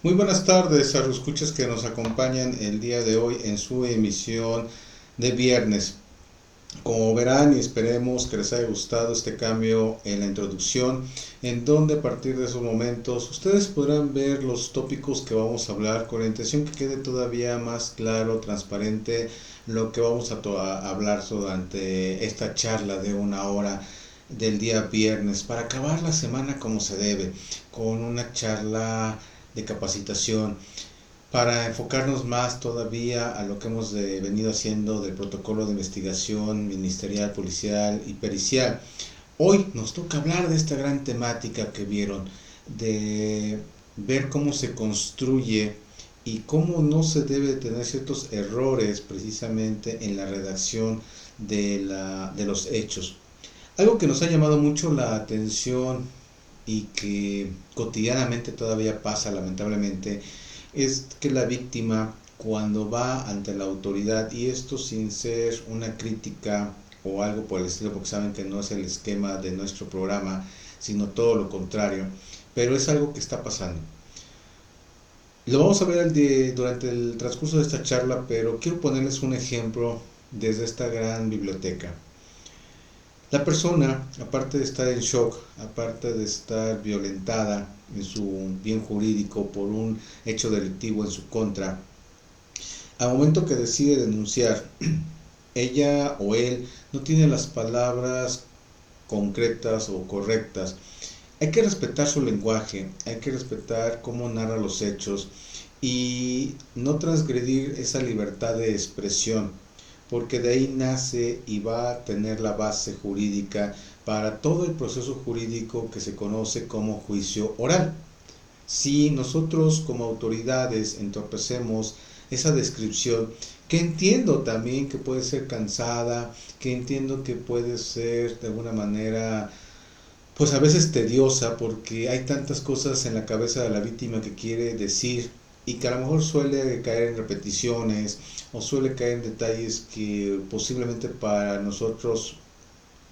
Muy buenas tardes a los escuchas que nos acompañan el día de hoy en su emisión de viernes. Como verán y esperemos que les haya gustado este cambio en la introducción, en donde a partir de esos momentos ustedes podrán ver los tópicos que vamos a hablar con la intención que quede todavía más claro, transparente lo que vamos a hablar durante esta charla de una hora del día viernes para acabar la semana como se debe, con una charla de capacitación para enfocarnos más todavía a lo que hemos venido haciendo del protocolo de investigación ministerial, policial y pericial. Hoy nos toca hablar de esta gran temática que vieron, de ver cómo se construye y cómo no se debe tener ciertos errores precisamente en la redacción de los hechos. Algo que nos ha llamado mucho la atención y que cotidianamente todavía pasa lamentablemente es que la víctima cuando va ante la autoridad, y esto sin ser una crítica o algo por el estilo, porque saben que no es el esquema de nuestro programa, sino todo lo contrario, pero es algo que está pasando. Lo vamos a ver durante el transcurso de esta charla, pero quiero ponerles un ejemplo desde esta gran biblioteca. La persona, aparte de estar en shock, aparte de estar violentada en su bien jurídico por un hecho delictivo en su contra, al momento que decide denunciar, ella o él no tiene las palabras concretas o correctas. Hay que respetar su lenguaje, hay que respetar cómo narra los hechos y no transgredir esa libertad de expresión, porque de ahí nace y va a tener la base jurídica para todo el proceso jurídico que se conoce como juicio oral. Si nosotros como autoridades entorpecemos esa descripción, que entiendo también que puede ser cansada, que entiendo que puede ser de alguna manera pues a veces tediosa porque hay tantas cosas en la cabeza de la víctima que quiere decir y que a lo mejor suele caer en repeticiones o suele caer en detalles que posiblemente para nosotros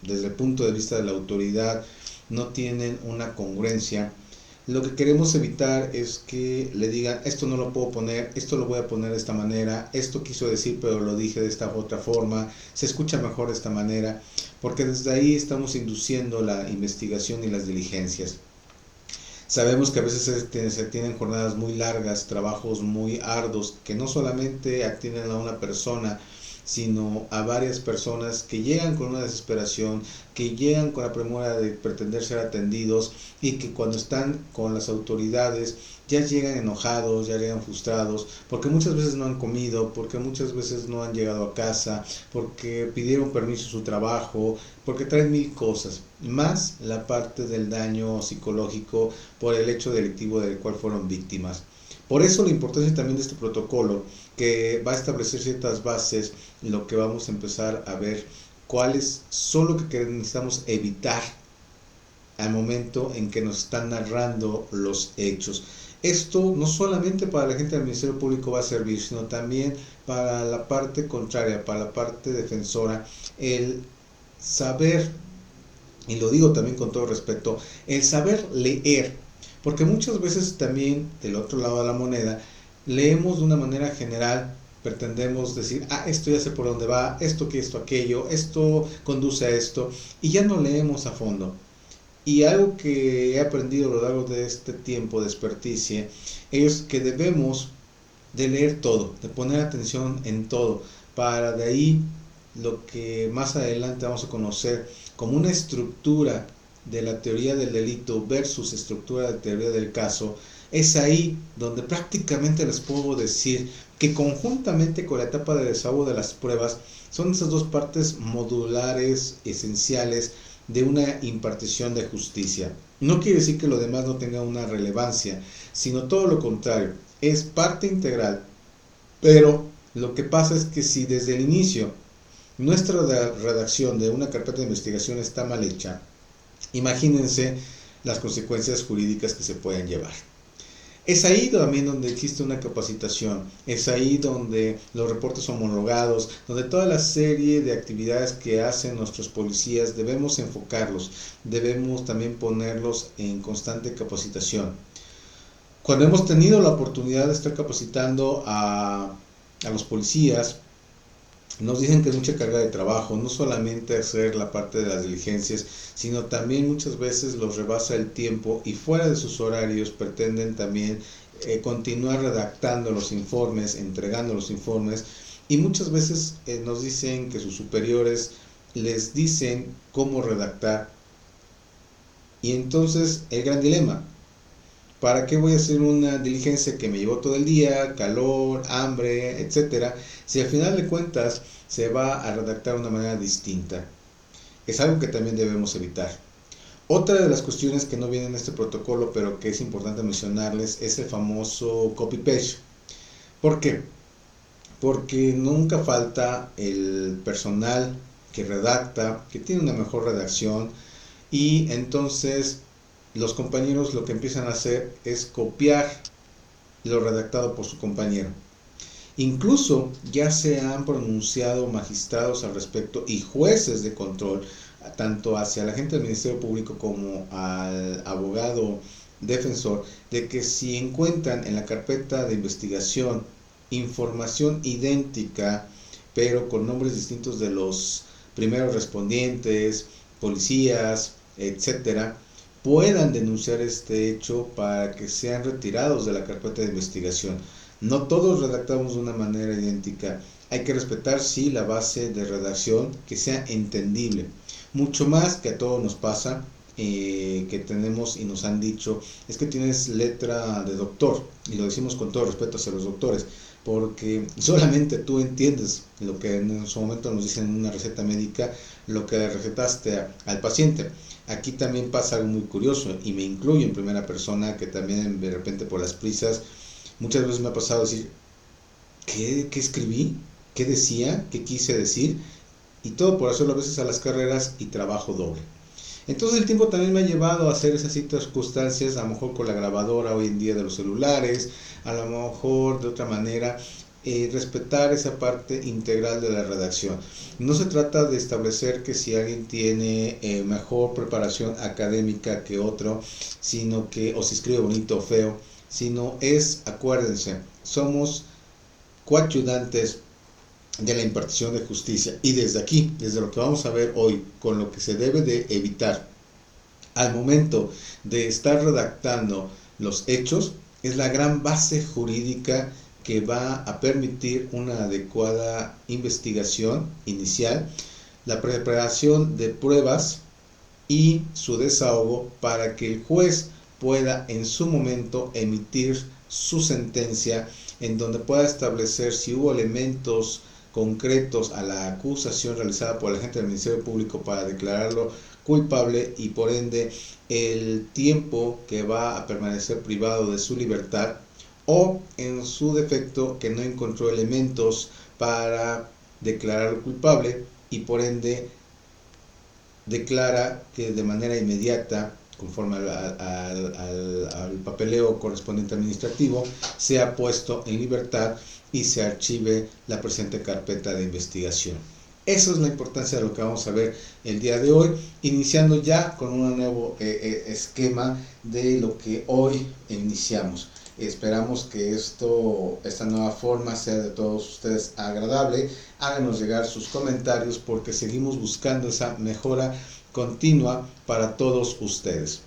desde el punto de vista de la autoridad no tienen una congruencia. Lo que queremos evitar es que le digan esto no lo puedo poner, esto lo voy a poner de esta manera, esto quiso decir pero lo dije de esta otra forma, se escucha mejor de esta manera, porque desde ahí estamos induciendo la investigación y las diligencias. Sabemos que a veces se tienen jornadas muy largas, trabajos muy arduos, que no solamente atienden a una persona, sino a varias personas que llegan con una desesperación, que llegan con la premura de pretender ser atendidos y que cuando están con las autoridades ya llegan enojados, ya llegan frustrados, porque muchas veces no han comido, porque muchas veces no han llegado a casa, porque pidieron permiso a su trabajo, porque traen mil cosas, más la parte del daño psicológico por el hecho delictivo del cual fueron víctimas. Por eso la importancia también de este protocolo, que va a establecer ciertas bases, en lo que vamos a empezar a ver cuáles son lo que necesitamos evitar al momento en que nos están narrando los hechos. Esto no solamente para la gente del Ministerio Público va a servir, sino también para la parte contraria, para la parte defensora, el saber, y lo digo también con todo respeto, el saber leer, porque muchas veces también del otro lado de la moneda leemos de una manera general, pretendemos decir, esto ya sé por dónde va, esto que esto aquello, esto conduce a esto, y ya no leemos a fondo. Y algo que he aprendido a lo largo de este tiempo de experticia es que debemos de leer todo, de poner atención en todo, para de ahí lo que más adelante vamos a conocer como una estructura de la teoría del delito versus estructura de teoría del caso, es ahí donde prácticamente les puedo decir que conjuntamente con la etapa de desahogo de las pruebas son esas dos partes modulares esenciales de una impartición de justicia. No quiere decir que lo demás no tenga una relevancia, sino todo lo contrario, es parte integral, pero lo que pasa es que si desde el inicio nuestra redacción de una carpeta de investigación está mal hecha, imagínense las consecuencias jurídicas que se pueden llevar. Es ahí también donde existe una capacitación, es ahí donde los reportes homologados, donde toda la serie de actividades que hacen nuestros policías debemos enfocarlos, debemos también ponerlos en constante capacitación. Cuando hemos tenido la oportunidad de estar capacitando a los policías, nos dicen que es mucha carga de trabajo, no solamente hacer la parte de las diligencias, sino también muchas veces los rebasa el tiempo y fuera de sus horarios pretenden también continuar redactando los informes, entregando los informes, y muchas veces nos dicen que sus superiores les dicen cómo redactar. Y entonces el gran dilema: ¿para qué voy a hacer una diligencia que me llevó todo el día, calor, hambre, etcétera, si al final de cuentas se va a redactar de una manera distinta? Es algo que también debemos evitar. Otra de las cuestiones que no viene en este protocolo, pero que es importante mencionarles, es el famoso copy-paste. ¿Por qué? Porque nunca falta el personal que redacta, que tiene una mejor redacción, y entonces los compañeros lo que empiezan a hacer es copiar lo redactado por su compañero. Incluso ya se han pronunciado magistrados al respecto y jueces de control, tanto hacia la gente del Ministerio Público como al abogado defensor, de que si encuentran en la carpeta de investigación información idéntica, pero con nombres distintos de los primeros respondientes, policías, etcétera, puedan denunciar este hecho para que sean retirados de la carpeta de investigación. No todos redactamos de una manera idéntica. Hay que respetar, sí, la base de redacción, que sea entendible. Mucho más que a todos nos pasa, que tenemos y nos han dicho, es que tienes letra de doctor, y lo decimos con todo respeto hacia los doctores, porque solamente tú entiendes lo que en su momento nos dicen en una receta médica, lo que recetaste al paciente. Aquí también pasa algo muy curioso, y me incluyo en primera persona, que también de repente por las prisas muchas veces me ha pasado decir, ¿qué escribí? ¿Qué decía? ¿Qué quise decir? Y todo por hacerlo a veces a las carreras y trabajo doble. Entonces el tiempo también me ha llevado a hacer esas circunstancias, a lo mejor con la grabadora hoy en día de los celulares, a lo mejor de otra manera, respetar esa parte integral de la redacción. No se trata de establecer que si alguien tiene mejor preparación académica que otro, sino que, o si escribe bonito o feo, sino es, acuérdense, somos coadyuvantes de la impartición de justicia, y desde aquí, desde lo que vamos a ver hoy, con lo que se debe de evitar al momento de estar redactando los hechos, es la gran base jurídica que va a permitir una adecuada investigación inicial, la preparación de pruebas y su desahogo para que el juez pueda en su momento emitir su sentencia, en donde pueda establecer si hubo elementos concretos a la acusación realizada por el agente del Ministerio Público para declararlo culpable, y por ende el tiempo que va a permanecer privado de su libertad, o en su defecto que no encontró elementos para declararlo culpable y por ende declara que de manera inmediata, conforme al papeleo correspondiente administrativo, sea puesto en libertad y se archive la presente carpeta de investigación. Esa es la importancia de lo que vamos a ver el día de hoy, iniciando ya con un nuevo esquema de lo que hoy iniciamos. Esperamos que esta nueva forma sea de todos ustedes agradable. Háganos llegar sus comentarios, porque seguimos buscando esa mejora continua para todos ustedes.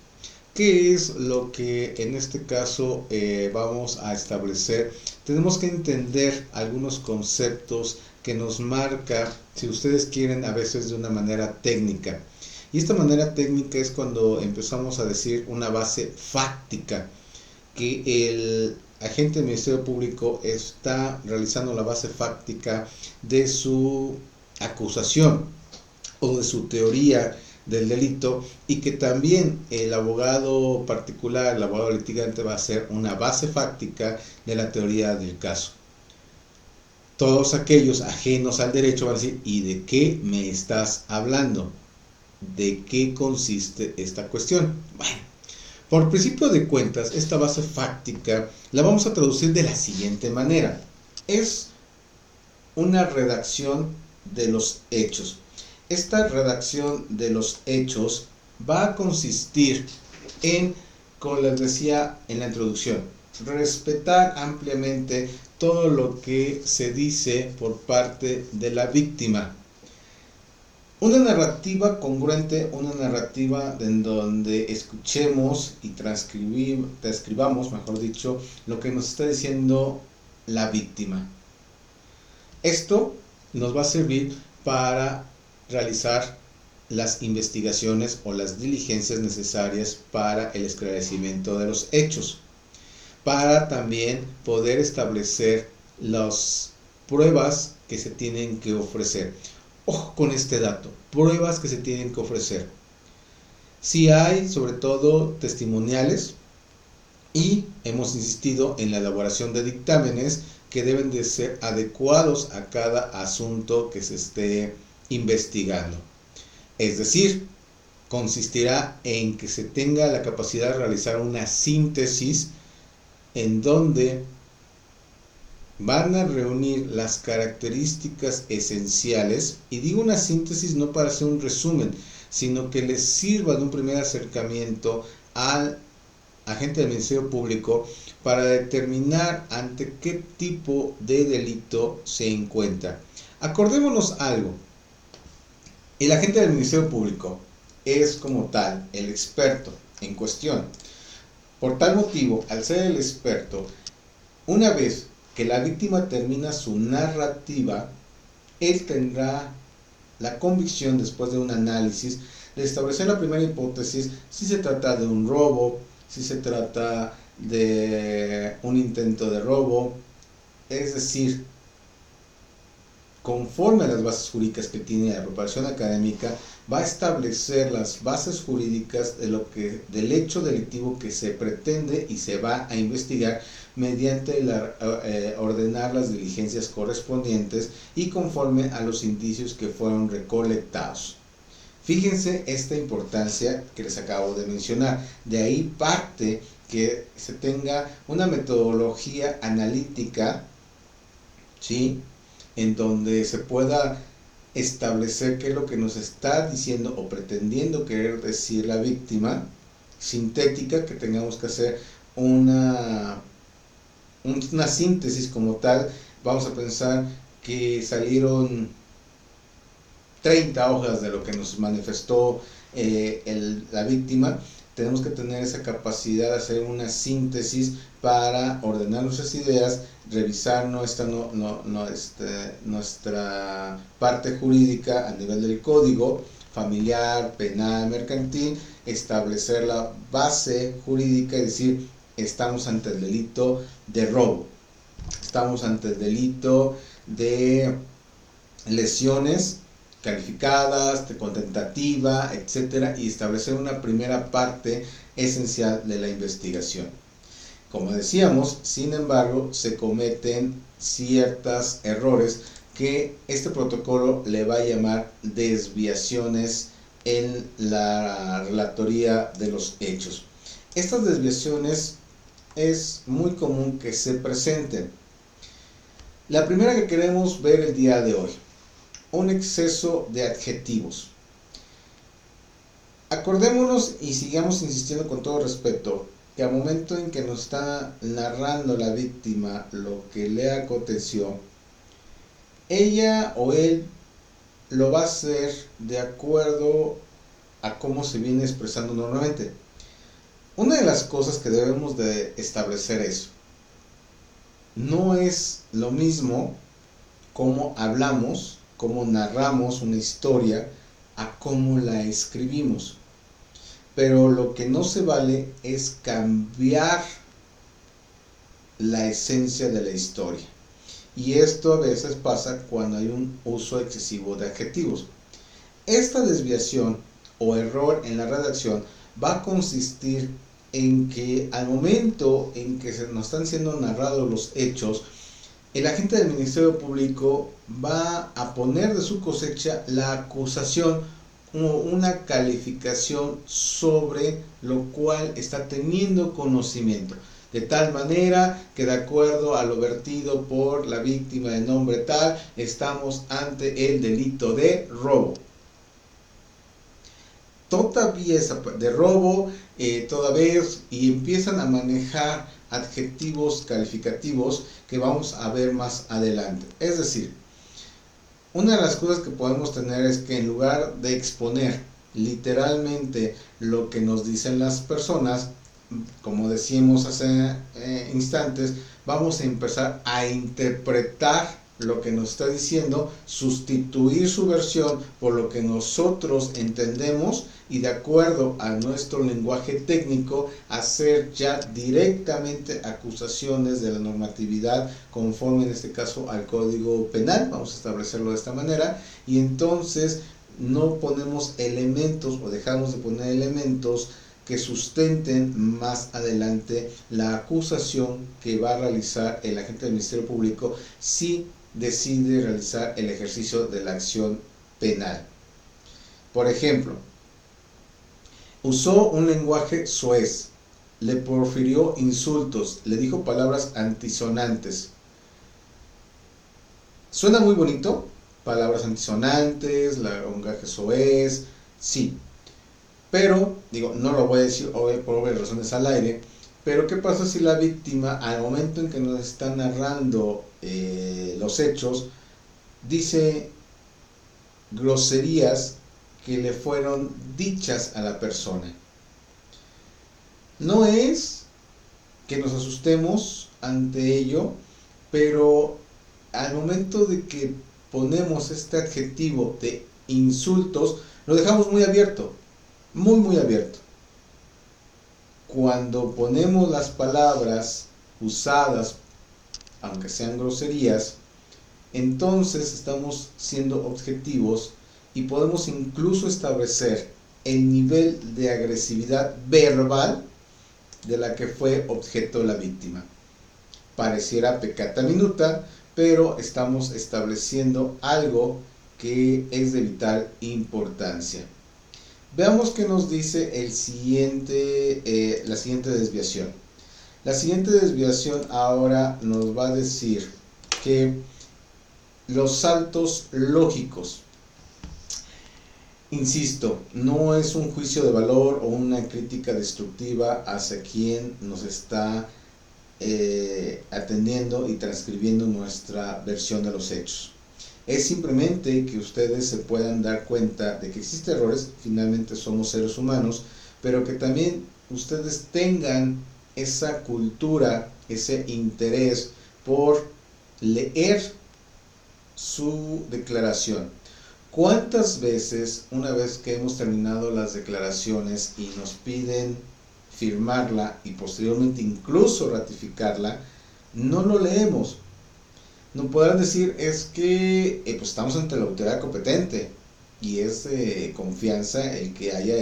¿Qué es lo que en este caso vamos a establecer? Tenemos que entender algunos conceptos que nos marca, si ustedes quieren, a veces de una manera técnica. Y esta manera técnica es cuando empezamos a decir una base fáctica, que el agente del Ministerio Público está realizando la base fáctica de su acusación o de su teoría del delito, y que también el abogado particular, el abogado litigante, va a hacer una base fáctica de la teoría del caso. Todos aquellos ajenos al derecho van a decir, ¿y de qué me estás hablando? ¿De qué consiste esta cuestión? Bueno, por principio de cuentas, esta base fáctica la vamos a traducir de la siguiente manera. Es una redacción de los hechos. Esta redacción de los hechos va a consistir en, como les decía en la introducción, respetar ampliamente todo lo que se dice por parte de la víctima. Una narrativa congruente, una narrativa en donde escuchemos y transcribamos, mejor dicho, lo que nos está diciendo la víctima. Esto nos va a servir para realizar las investigaciones o las diligencias necesarias para el esclarecimiento de los hechos, para también poder establecer las pruebas que se tienen que ofrecer. Ojo con este dato, pruebas que se tienen que ofrecer. Si hay, sobre todo, testimoniales, y hemos insistido en la elaboración de dictámenes que deben de ser adecuados a cada asunto que se esté investigando. Es decir, consistirá en que se tenga la capacidad de realizar una síntesis en donde van a reunir las características esenciales, y digo una síntesis no para hacer un resumen, sino que les sirva de un primer acercamiento al agente del Ministerio Público para determinar ante qué tipo de delito se encuentra. Acordémonos algo, el agente del Ministerio Público es como tal el experto en cuestión. Por tal motivo, al ser el experto, una vez que la víctima termina su narrativa, él tendrá la convicción, después de un análisis, de establecer la primera hipótesis, si se trata de un robo, si se trata de un intento de robo, es decir, conforme a las bases jurídicas que tiene la preparación académica, va a establecer las bases jurídicas del hecho delictivo que se pretende y se va a investigar mediante ordenar las diligencias correspondientes y conforme a los indicios que fueron recolectados. Fíjense esta importancia que les acabo de mencionar. De ahí parte que se tenga una metodología analítica, ¿sí?, en donde se pueda establecer qué es lo que nos está diciendo o pretendiendo querer decir la víctima, sintética, que tengamos que hacer una síntesis como tal. Vamos a pensar que salieron 30 hojas de lo que nos manifestó la víctima. Tenemos que tener esa capacidad de hacer una síntesis para ordenar nuestras ideas, revisar nuestra parte jurídica a nivel del código familiar, penal, mercantil, establecer la base jurídica y decir, estamos ante el delito de robo, estamos ante el delito de lesiones calificadas, con tentativa, etcétera, y establecer una primera parte esencial de la investigación. Como decíamos, sin embargo, se cometen ciertos errores que este protocolo le va a llamar desviaciones en la relatoría de los hechos. Estas desviaciones es muy común que se presenten. La primera que queremos ver el día de hoy: un exceso de adjetivos. Acordémonos y sigamos insistiendo con todo respeto que al momento en que nos está narrando la víctima lo que le aconteció, ella o él lo va a hacer de acuerdo a cómo se viene expresando normalmente. Una de las cosas que debemos de establecer es, no es lo mismo cómo hablamos, cómo narramos una historia, a cómo la escribimos. Pero lo que no se vale es cambiar la esencia de la historia. Y esto a veces pasa cuando hay un uso excesivo de adjetivos. Esta desviación o error en la redacción va a consistir en que al momento en que se nos están siendo narrados los hechos, el agente del Ministerio Público va a poner de su cosecha la acusación o una calificación sobre lo cual está teniendo conocimiento, de tal manera que de acuerdo a lo vertido por la víctima de nombre tal, estamos ante el delito de robo. Todavía de robo, toda vez, y empiezan a manejar adjetivos calificativos que vamos a ver más adelante. Es decir, una de las cosas que podemos tener es que en lugar de exponer literalmente lo que nos dicen las personas, como decíamos hace instantes, vamos a empezar a interpretar lo que nos está diciendo, sustituir su versión por lo que nosotros entendemos y de acuerdo a nuestro lenguaje técnico hacer ya directamente acusaciones de la normatividad conforme en este caso al Código Penal, vamos a establecerlo de esta manera, y entonces no ponemos elementos o dejamos de poner elementos que sustenten más adelante la acusación que va a realizar el agente del Ministerio Público si decide realizar el ejercicio de la acción penal. Por ejemplo, usó un lenguaje soez, le profirió insultos, le dijo palabras antisonantes. ¿Suena muy bonito? Palabras antisonantes, lenguaje soez, sí. Pero, no lo voy a decir por obvias razones al aire, pero ¿qué pasa si la víctima, al momento en que nos está narrando los hechos, dice groserías que le fueron dichas a la persona? No es que nos asustemos ante ello, pero al momento de que ponemos este adjetivo de insultos, lo dejamos muy abierto, muy abierto. Cuando ponemos las palabras usadas, aunque sean groserías, entonces estamos siendo objetivos y podemos incluso establecer el nivel de agresividad verbal de la que fue objeto la víctima. Pareciera peccata minuta, pero estamos estableciendo algo que es de vital importancia. Veamos qué nos dice la siguiente desviación. La siguiente desviación ahora nos va a decir que los saltos lógicos, insisto, no es un juicio de valor o una crítica destructiva hacia quien nos está atendiendo y transcribiendo nuestra versión de los hechos. Es simplemente que ustedes se puedan dar cuenta de que existen errores, finalmente somos seres humanos, pero que también ustedes tengan esa cultura, ese interés por leer su declaración. ¿Cuántas veces, una vez que hemos terminado las declaraciones y nos piden firmarla y posteriormente incluso ratificarla, no lo leemos? No podrán decir, es que pues estamos ante la autoridad competente y es de confianza el que haya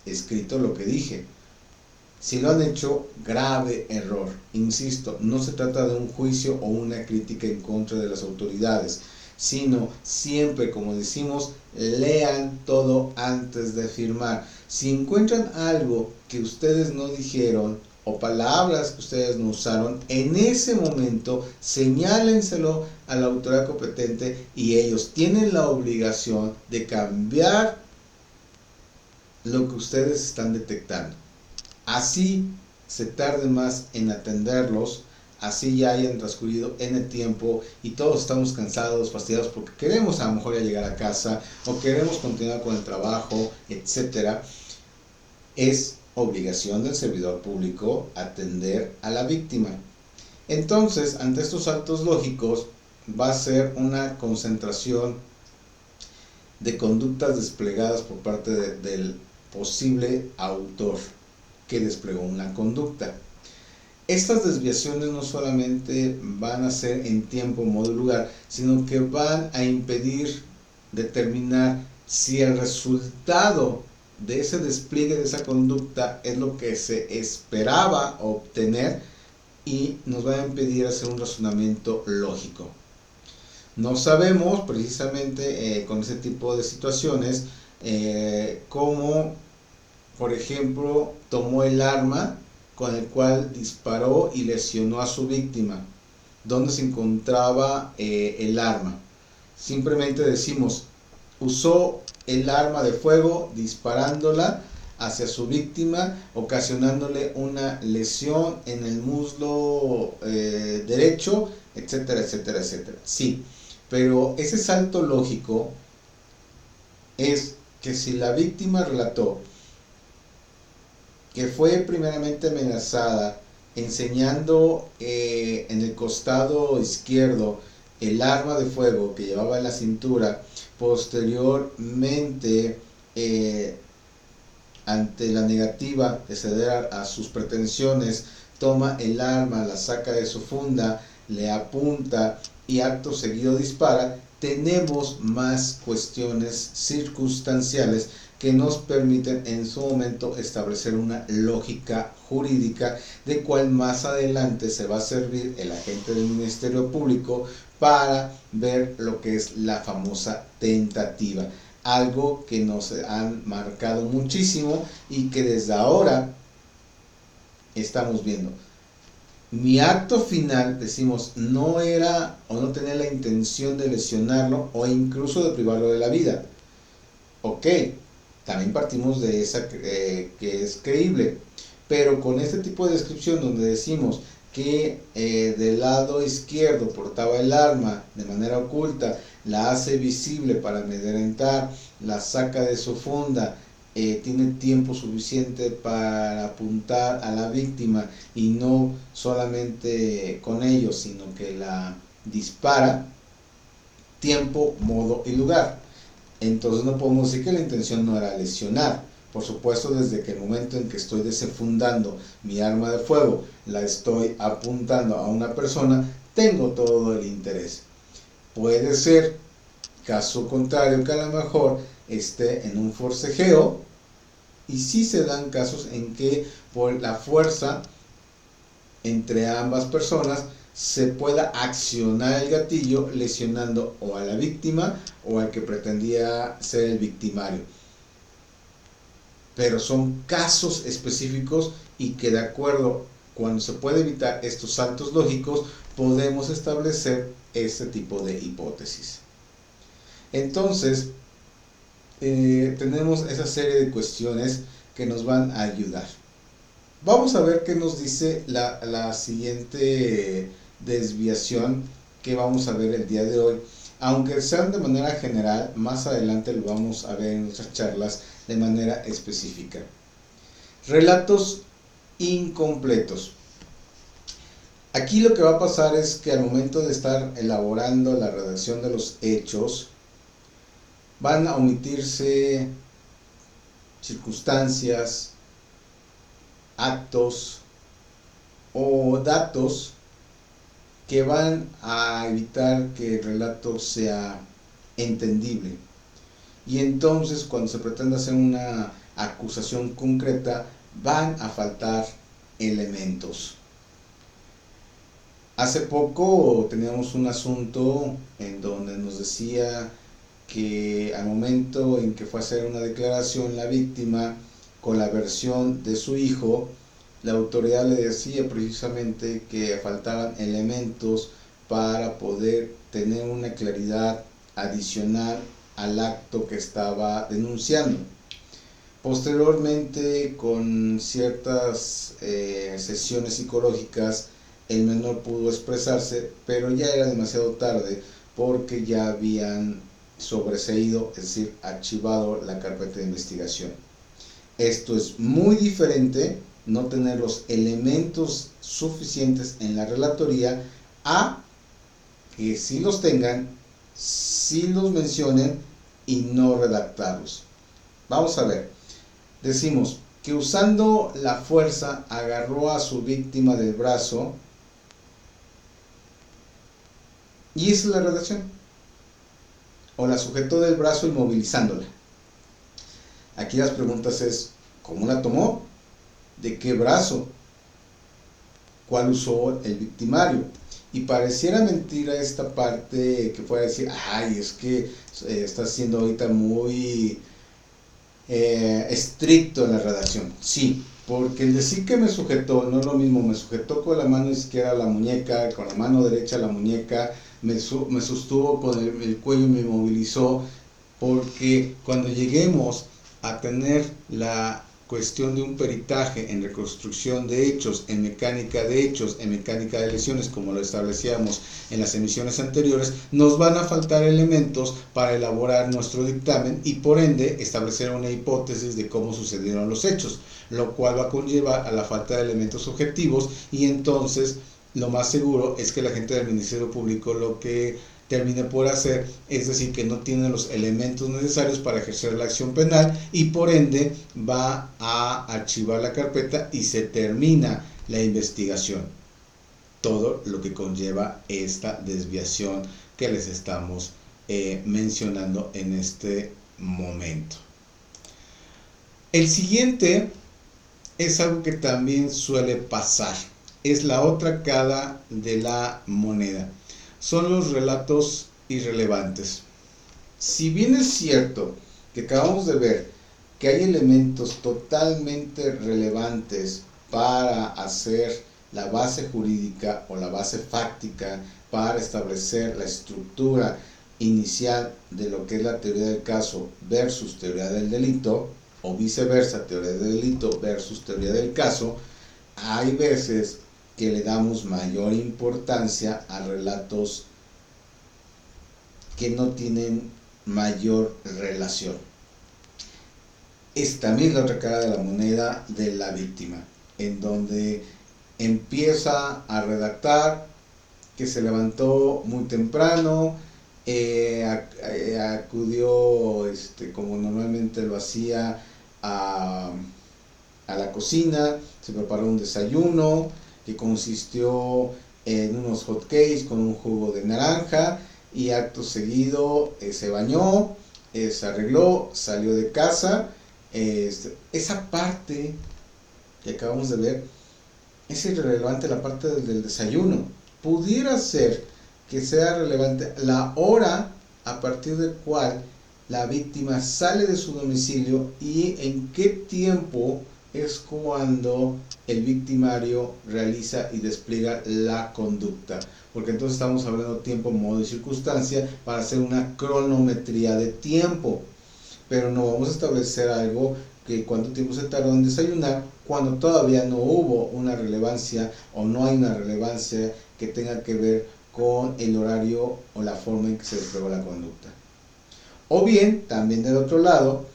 escrito lo que dije. Si lo han hecho, grave error. Insisto, no se trata de un juicio o una crítica en contra de las autoridades, sino siempre, como decimos, lean todo antes de firmar. Si encuentran algo que ustedes no dijeron o palabras que ustedes no usaron, en ese momento señálenselo a la autoridad competente y ellos tienen la obligación de cambiar lo que ustedes están detectando. Así se tarde más en atenderlos, así ya hayan transcurrido N tiempo y todos estamos cansados, fastidiados porque queremos a lo mejor ya llegar a casa o queremos continuar con el trabajo, etcétera. Es obligación del servidor público atender a la víctima. Entonces, ante estos saltos lógicos, va a ser una concentración de conductas desplegadas por parte del posible autor que desplegó una conducta. Estas desviaciones no solamente van a ser en tiempo, modo y lugar, sino que van a impedir determinar si el resultado de ese despliegue de esa conducta es lo que se esperaba obtener y nos va a impedir hacer un razonamiento lógico. No sabemos precisamente con ese tipo de situaciones cómo, por ejemplo, tomó el arma con el cual disparó y lesionó a su víctima. ¿Dónde se encontraba el arma? Simplemente decimos, usó el arma de fuego disparándola hacia su víctima, ocasionándole una lesión en el muslo derecho, etcétera, etcétera, etcétera. Sí, pero ese salto lógico es que si la víctima relató que fue primeramente amenazada enseñando en el costado izquierdo el arma de fuego que llevaba en la cintura, posteriormente ante la negativa de ceder a sus pretensiones, toma el arma, la saca de su funda, le apunta y acto seguido dispara, tenemos más cuestiones circunstanciales que nos permiten en su momento establecer una lógica jurídica de cual más adelante se va a servir el agente del Ministerio Público para ver lo que es la famosa tentativa, algo que nos han marcado muchísimo y que desde ahora estamos viendo. Mi acto final, decimos, no era o no tenía la intención de lesionarlo o incluso de privarlo de la vida. Ok, también partimos de esa que es creíble, pero con este tipo de descripción donde decimos que del lado izquierdo portaba el arma de manera oculta, la hace visible para amedrentar, la saca de su funda, tiene tiempo suficiente para apuntar a la víctima y no solamente con ello, sino que la dispara, tiempo, modo y lugar. Entonces no podemos decir que la intención no era lesionar. Por supuesto, desde que el momento en que estoy desenfundando mi arma de fuego, la estoy apuntando a una persona, tengo todo el interés. Puede ser, caso contrario, que a lo mejor esté en un forcejeo, y sí se dan casos en que por la fuerza entre ambas personas se pueda accionar el gatillo lesionando o a la víctima o al que pretendía ser el victimario. Pero son casos específicos y que de acuerdo cuando se puede evitar estos saltos lógicos podemos establecer este tipo de hipótesis. Entonces tenemos esa serie de cuestiones que nos van a ayudar. Vamos a ver qué nos dice la siguiente desviación que vamos a ver el día de hoy. Aunque sean de manera general, más adelante lo vamos a ver en nuestras charlas de manera específica. Relatos incompletos. Aquí lo que va a pasar es que al momento de estar elaborando la redacción de los hechos, van a omitirse circunstancias, actos o datos que van a evitar que el relato sea entendible. Y entonces cuando se pretende hacer una acusación concreta, van a faltar elementos. Hace poco teníamos un asunto en donde nos decía que al momento en que fue a hacer una declaración la víctima con la versión de su hijo, la autoridad le decía precisamente que faltaban elementos para poder tener una claridad adicional al acto que estaba denunciando. Posteriormente, con ciertas sesiones psicológicas, el menor pudo expresarse, pero ya era demasiado tarde porque ya habían sobreseído, es decir, archivado la carpeta de investigación. Esto es muy diferente, no tener los elementos suficientes en la relatoría, a que sí los tengan, sí los mencionen y no redactarlos. Vamos a ver, decimos que usando la fuerza agarró a su víctima del brazo, y esa es la redacción, o la sujetó del brazo inmovilizándola. Aquí las preguntas es, ¿cómo la tomó? ¿De qué brazo? ¿Cuál usó el victimario? Y pareciera mentira esta parte que fuera a decir, ay, es que está siendo ahorita muy estricto en la redacción. Sí, porque el decir que me sujetó no es lo mismo, me sujetó con la mano izquierda la muñeca, con la mano derecha la muñeca, me sostuvo con el cuello y me movilizó, porque cuando lleguemos a tener la cuestión de un peritaje en reconstrucción de hechos, en mecánica de hechos, en mecánica de lesiones, como lo establecíamos en las emisiones anteriores, nos van a faltar elementos para elaborar nuestro dictamen y por ende establecer una hipótesis de cómo sucedieron los hechos, lo cual va a conllevar a la falta de elementos objetivos, y entonces lo más seguro es que la gente del Ministerio Público lo que termine por hacer, es decir, que no tiene los elementos necesarios para ejercer la acción penal y por ende va a archivar la carpeta y se termina la investigación. Todo lo que conlleva esta desviación que les estamos mencionando en este momento. El siguiente es algo que también suele pasar, es la otra cara de la moneda. Son los relatos irrelevantes. Si bien es cierto que acabamos de ver que hay elementos totalmente relevantes para hacer la base jurídica o la base fáctica para establecer la estructura inicial de lo que es la teoría del caso versus teoría del delito, o viceversa, teoría del delito versus teoría del caso, hay veces que le damos mayor importancia a relatos que no tienen mayor relación. Es también la otra cara de la moneda de la víctima, en donde empieza a redactar que se levantó muy temprano, acudió como normalmente lo hacía a la cocina, se preparó un desayuno que consistió en unos hot cakes con un jugo de naranja, y acto seguido se bañó, se arregló, salió de casa. Esa parte que acabamos de ver es irrelevante, la parte del desayuno. Pudiera ser que sea relevante la hora a partir del cual la víctima sale de su domicilio y en qué tiempo es cuando el victimario realiza y despliega la conducta, porque entonces estamos hablando de tiempo, modo y circunstancia para hacer una cronometría de tiempo, pero no vamos a establecer algo que cuánto tiempo se tardó en desayunar cuando todavía no hubo una relevancia o no hay una relevancia que tenga que ver con el horario o la forma en que se desplegó la conducta. O bien, también del otro lado,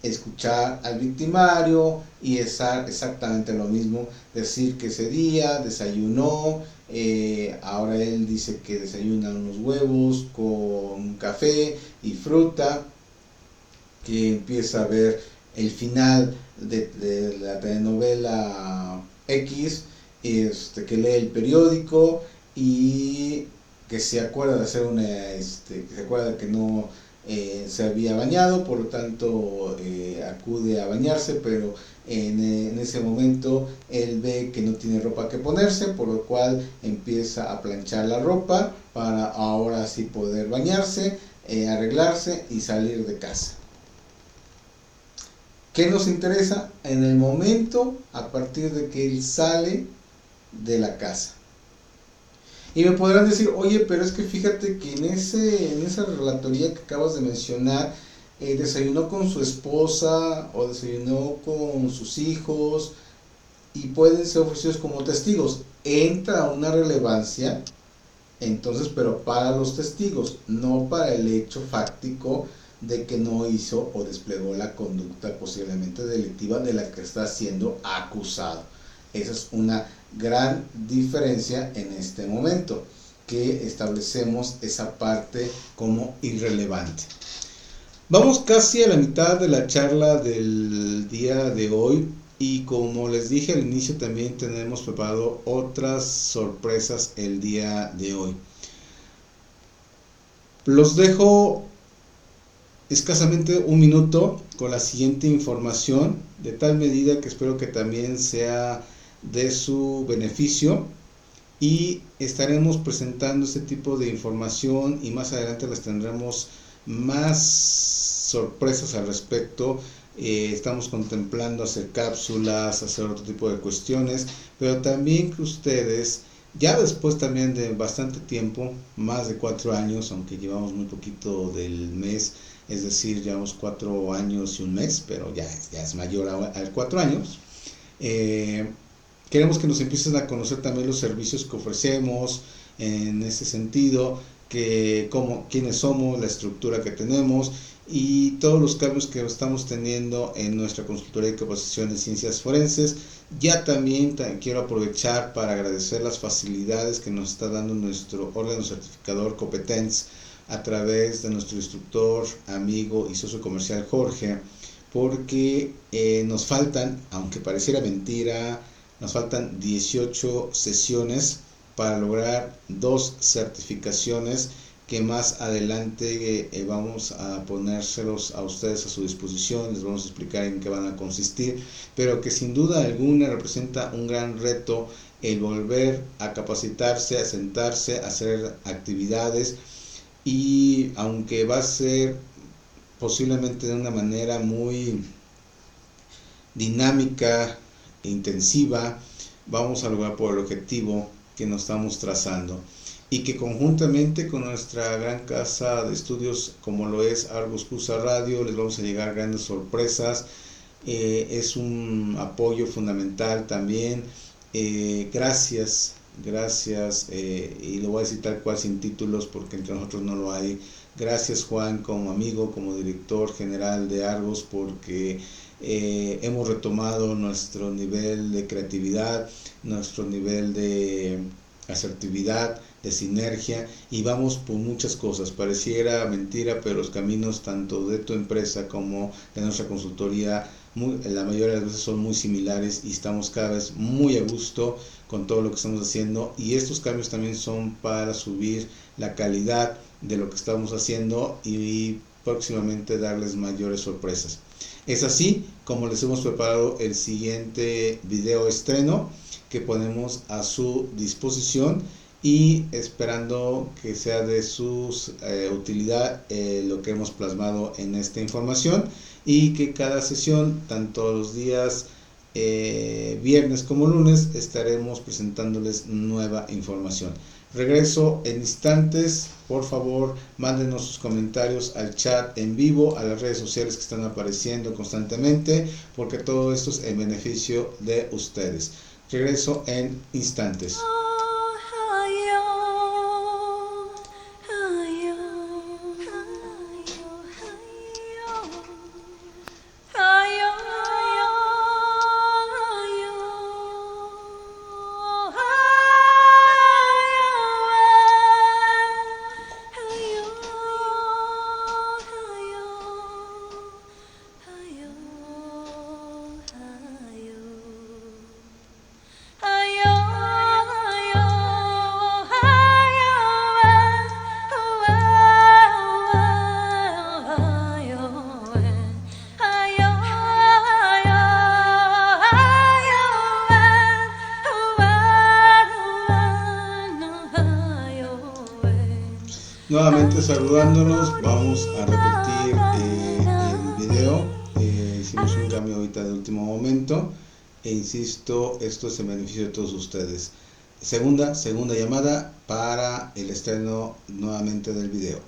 escuchar al victimario y es exactamente lo mismo, decir que ese día desayunó, ahora él dice que desayuna unos huevos con café y fruta, que empieza a ver el final de la telenovela X, que lee el periódico y que se acuerda de hacer que se acuerda que no se había bañado, por lo tanto acude a bañarse, pero en ese momento él ve que no tiene ropa que ponerse, por lo cual empieza a planchar la ropa para ahora sí poder bañarse, arreglarse y salir de casa. ¿Qué nos interesa? En el momento a partir de que él sale de la casa. Y me podrán decir, oye, pero es que fíjate que en esa relatoría que acabas de mencionar, desayunó con su esposa o desayunó con sus hijos y pueden ser ofrecidos como testigos. Entra una relevancia, entonces, pero para los testigos, no para el hecho fáctico de que no hizo o desplegó la conducta posiblemente delictiva de la que está siendo acusado. Esa es una gran diferencia en este momento, que establecemos esa parte como irrelevante. Vamos casi a la mitad de la charla del día de hoy y como les dije al inicio, también tenemos preparado otras sorpresas el día de hoy. Los dejo escasamente un minuto con la siguiente información, de tal medida que espero que también sea de su beneficio, y estaremos presentando este tipo de información y más adelante les tendremos más sorpresas al respecto. Estamos contemplando hacer cápsulas, hacer otro tipo de cuestiones, pero también que ustedes, ya después también de bastante tiempo, más de 4 años, aunque llevamos muy poquito del mes es decir, llevamos 4 años y un mes, pero ya es mayor a 4 años. Queremos que nos empiecen a conocer también los servicios que ofrecemos en ese sentido, quiénes somos, la estructura que tenemos y todos los cambios que estamos teniendo en nuestra consultoría de capacitación en ciencias forenses. Ya también quiero aprovechar para agradecer las facilidades que nos está dando nuestro órgano certificador Competence a través de nuestro instructor, amigo y socio comercial Jorge, porque nos faltan, aunque pareciera mentira, nos faltan 18 sesiones para lograr 2 certificaciones que más adelante vamos a ponérselos a ustedes a su disposición, les vamos a explicar en qué van a consistir, pero que sin duda alguna representa un gran reto el volver a capacitarse, a sentarse, a hacer actividades, y aunque va a ser posiblemente de una manera muy dinámica, intensiva, vamos a lograr por el objetivo que nos estamos trazando, y que conjuntamente con nuestra gran casa de estudios como lo es Argos Cusa Radio les vamos a llegar grandes sorpresas. Es un apoyo fundamental también. Gracias, y lo voy a decir tal cual sin títulos porque entre nosotros no lo hay. Gracias, Juan, como amigo, como director general de Argos, porque hemos retomado nuestro nivel de creatividad, nuestro nivel de asertividad, de sinergia, y vamos por muchas cosas. Pareciera mentira, pero los caminos tanto de tu empresa como de nuestra consultoría la mayoría de las veces son muy similares, y estamos cada vez muy a gusto con todo lo que estamos haciendo, y estos cambios también son para subir la calidad de lo que estamos haciendo y próximamente darles mayores sorpresas. Es así como les hemos preparado el siguiente video estreno que ponemos a su disposición, y esperando que sea de su utilidad lo que hemos plasmado en esta información, y que cada sesión, tanto los días viernes como lunes, estaremos presentándoles nueva información. Regreso en instantes. Por favor, mándenos sus comentarios al chat en vivo, a las redes sociales que están apareciendo constantemente, porque todo esto es en beneficio de ustedes. Regreso en instantes. Nuevamente saludándonos, vamos a repetir el video. Hicimos un cambio ahorita de último momento, e insisto, esto es en beneficio de todos ustedes. Segunda llamada para el estreno nuevamente del video.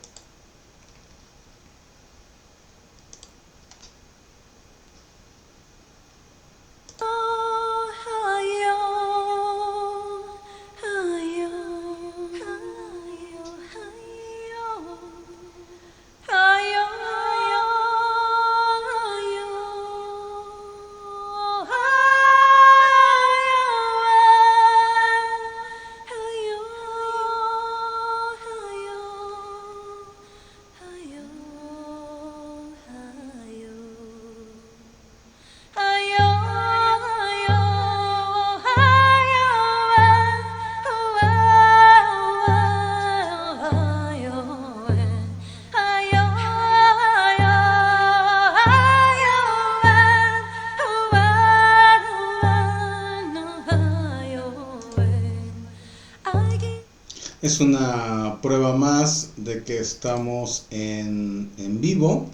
Es una prueba más de que estamos en vivo.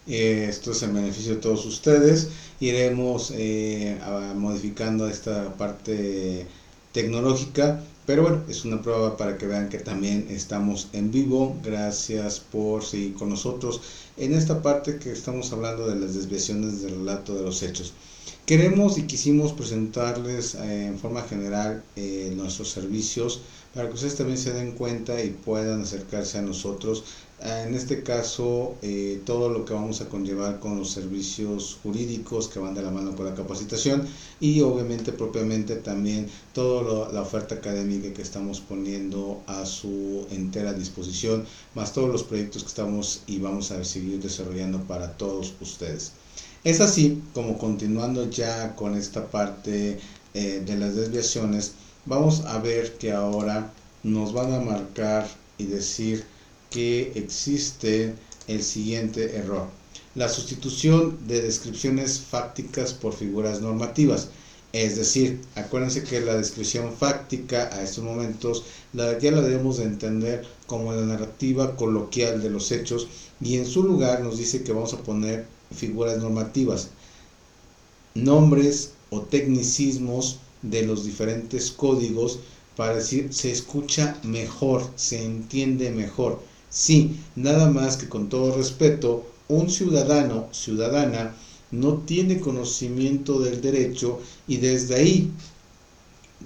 Esto es en beneficio de todos ustedes. Iremos modificando esta parte tecnológica, pero bueno, es una prueba para que vean que también estamos en vivo. Gracias por seguir con nosotros en esta parte que estamos hablando de las desviaciones del relato de los hechos. Queremos y quisimos presentarles en forma general nuestros servicios para que ustedes también se den cuenta y puedan acercarse a nosotros. En este caso, todo lo que vamos a conllevar con los servicios jurídicos que van de la mano con la capacitación y obviamente propiamente también toda la oferta académica que estamos poniendo a su entera disposición, más todos los proyectos que estamos y vamos a seguir desarrollando para todos ustedes. Es así como, continuando ya con esta parte de las desviaciones, vamos a ver que ahora nos van a marcar y decir que existe el siguiente error: la sustitución de descripciones fácticas por figuras normativas. Es decir, acuérdense que la descripción fáctica a estos momentos ya la debemos de entender como la narrativa coloquial de los hechos, y en su lugar nos dice que vamos a poner figuras normativas, nombres o tecnicismos de los diferentes códigos, para decir se escucha mejor, se entiende mejor. Sí, nada más que con todo respeto, un ciudadano, ciudadana, no tiene conocimiento del derecho, y desde ahí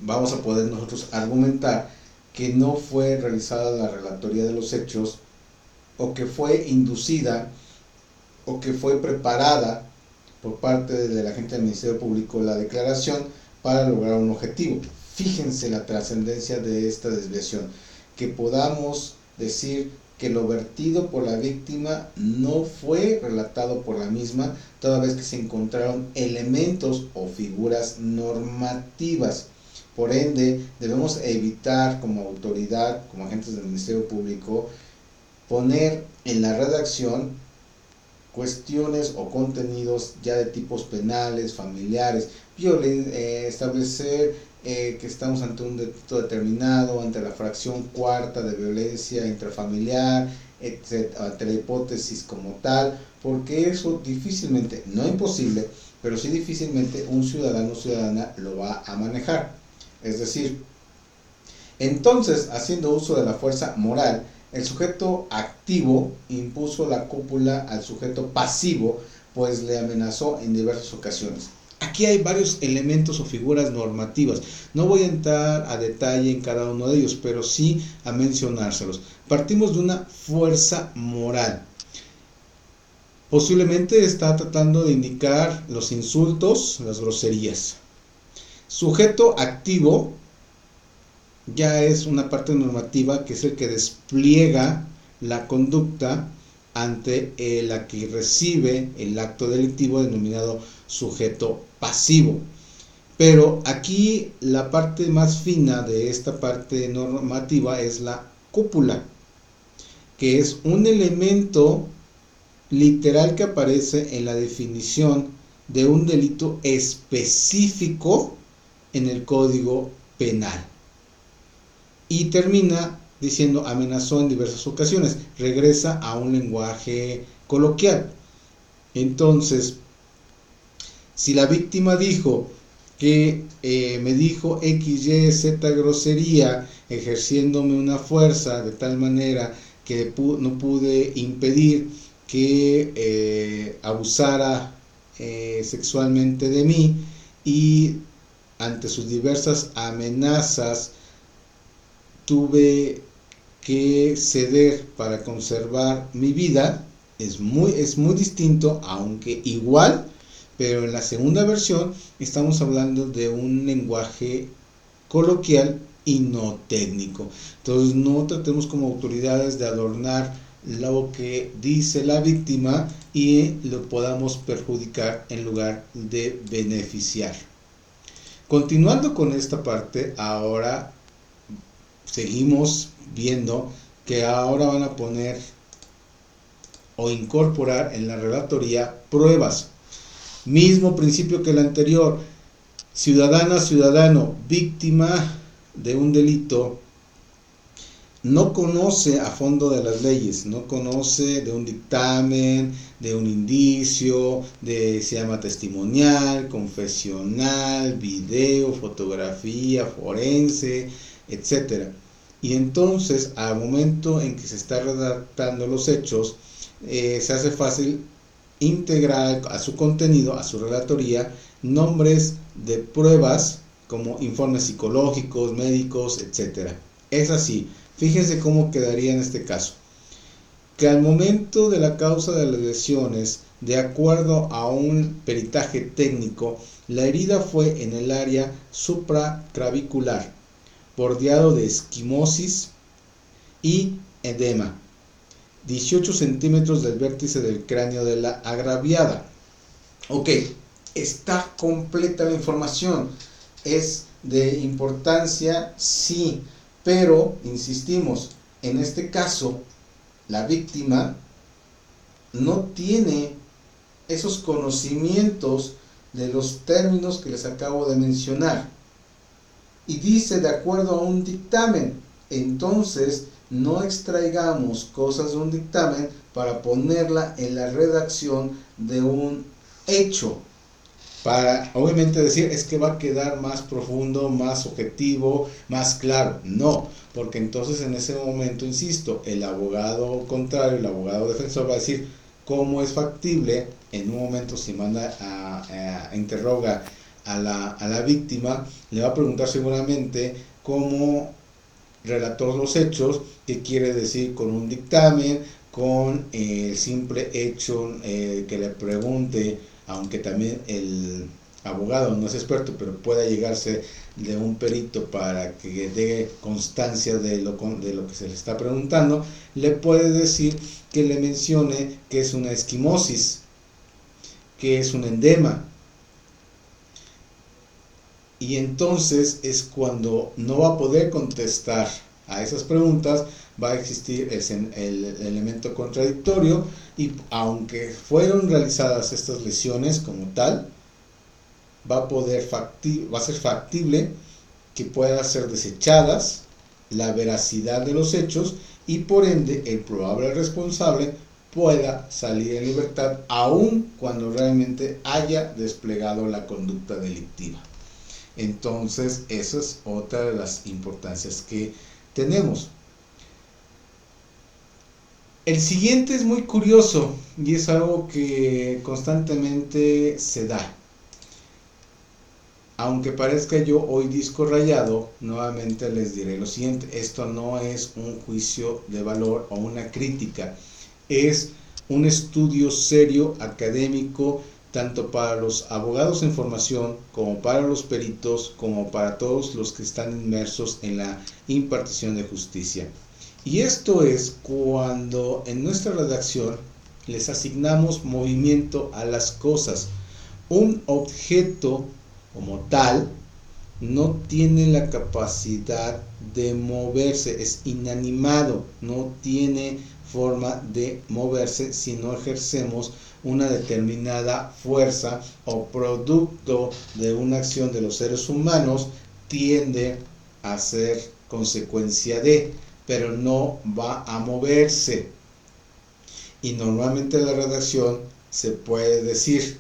vamos a poder nosotros argumentar que no fue realizada la relatoría de los hechos, o que fue inducida, o que fue preparada por parte de la gente del Ministerio Público la declaración para lograr un objetivo. Fíjense la trascendencia de esta desviación, que podamos decir que lo vertido por la víctima no fue relatado por la misma, toda vez que se encontraron elementos o figuras normativas. Por ende, debemos evitar, como autoridad, como agentes del Ministerio Público, poner en la redacción cuestiones o contenidos ya de tipos penales, familiares, establecer que estamos ante un delito determinado, ante la fracción cuarta de violencia intrafamiliar, etc., ante la hipótesis como tal, porque eso difícilmente, no imposible, pero sí difícilmente un ciudadano o ciudadana lo va a manejar. Es decir, entonces, haciendo uso de la fuerza moral, el sujeto activo impuso la cúpula al sujeto pasivo, pues le amenazó en diversas ocasiones. Aquí hay varios elementos o figuras normativas. No voy a entrar a detalle en cada uno de ellos, pero sí a mencionárselos. Partimos de una fuerza moral. Posiblemente está tratando de indicar los insultos, las groserías. Sujeto activo ya es una parte normativa que es el que despliega la conducta ante la que recibe el acto delictivo, denominado sujeto pasivo. Pero aquí la parte más fina de esta parte normativa es la cúpula, que es un elemento literal que aparece en la definición de un delito específico en el Código Penal. Y termina diciendo amenazó en diversas ocasiones. Regresa a un lenguaje coloquial. Entonces, si la víctima dijo que me dijo X, Y, Z grosería, ejerciéndome una fuerza de tal manera que no pude impedir que abusara sexualmente de mí, y ante sus diversas amenazas tuve que ceder para conservar mi vida, es muy distinto, aunque igual, pero en la segunda versión estamos hablando de un lenguaje coloquial y no técnico. Entonces no tratemos como autoridades de adornar lo que dice la víctima y lo podamos perjudicar en lugar de beneficiar. Continuando con esta parte, ahora seguimos viendo que ahora van a poner o incorporar en la relatoría pruebas. Mismo principio que el anterior: ciudadana, ciudadano, víctima de un delito, no conoce a fondo de las leyes, no conoce de un dictamen, de un indicio, se llama testimonial, confesional, video, fotografía, forense, etcétera. Y entonces, al momento en que se está redactando los hechos, se hace fácil integrar a su contenido, a su relatoría, nombres de pruebas como informes psicológicos, médicos, etcétera. Es así. Fíjense cómo quedaría en este caso. Que al momento de la causa de las lesiones, de acuerdo a un peritaje técnico, la herida fue en el área supraclavicular, bordeado de esquimosis y edema, 18 centímetros del vértice del cráneo de la agraviada. Ok, está completa la información. ¿Es de importancia? Sí, pero insistimos, en este caso, la víctima no tiene esos conocimientos de los términos que les acabo de mencionar. Y dice de acuerdo a un dictamen. Entonces, no extraigamos cosas de un dictamen para ponerla en la redacción de un hecho. Para obviamente decir es que va a quedar más profundo, más objetivo, más claro. No, porque entonces en ese momento, insisto, el abogado contrario, el abogado defensor va a decir cómo es factible. En un momento si manda a interroga a la víctima, le va a preguntar seguramente cómo relató los hechos, qué quiere decir con un dictamen, con el simple hecho que le pregunte, aunque también el abogado no es experto, pero pueda llegarse de un perito para que dé constancia de lo que se le está preguntando, le puede decir que le mencione que es una esquimosis, que es un edema. Y entonces es cuando no va a poder contestar a esas preguntas, va a existir el elemento contradictorio, y aunque fueron realizadas estas lesiones como tal, va a ser factible que puedan ser desechadas la veracidad de los hechos, y por ende el probable responsable pueda salir en libertad aun cuando realmente haya desplegado la conducta delictiva. Entonces, esa es otra de las importancias que tenemos. El siguiente es muy curioso y es algo que constantemente se da. Aunque parezca yo hoy disco rayado, nuevamente les diré lo siguiente: esto no es un juicio de valor o una crítica, es un estudio serio, académico, tanto para los abogados en formación, como para los peritos, como para todos los que están inmersos en la impartición de justicia. Y esto es cuando en nuestra redacción les asignamos movimiento a las cosas. Un objeto como tal no tiene la capacidad de moverse, es inanimado, no tiene forma de moverse si no ejercemos una determinada fuerza o producto de una acción de los seres humanos, tiende a ser consecuencia de, pero no va a moverse. Y normalmente en la redacción se puede decir: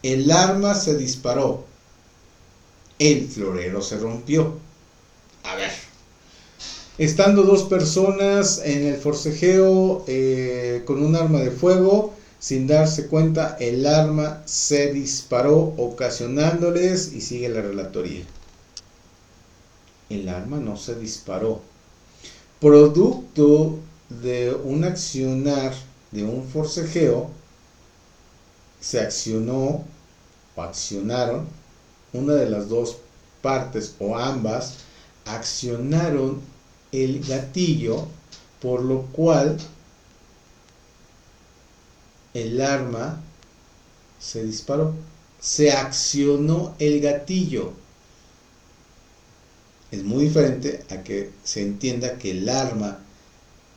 el arma se disparó, el florero se rompió. A ver, estando dos personas en el forcejeo con un arma de fuego, sin darse cuenta, el arma se disparó, ocasionándoles, y sigue la relatoría. El arma no se disparó. Producto de un accionar, de un forcejeo, se accionó o accionaron, una de las dos partes o ambas accionaron el gatillo, por lo cual el arma se disparó. Se accionó el gatillo. Es muy diferente a que se entienda que el arma,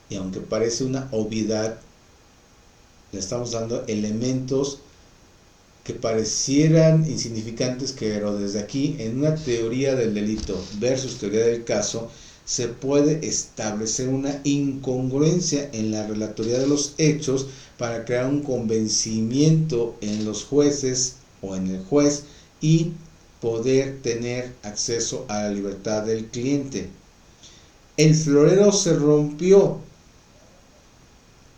y aunque parece una obviedad, le estamos dando elementos que parecieran insignificantes, pero desde aquí, en una teoría del delito versus teoría del caso, se puede establecer una incongruencia en la relatoría de los hechos para crear un convencimiento en los jueces o en el juez y poder tener acceso a la libertad del cliente. El florero se rompió.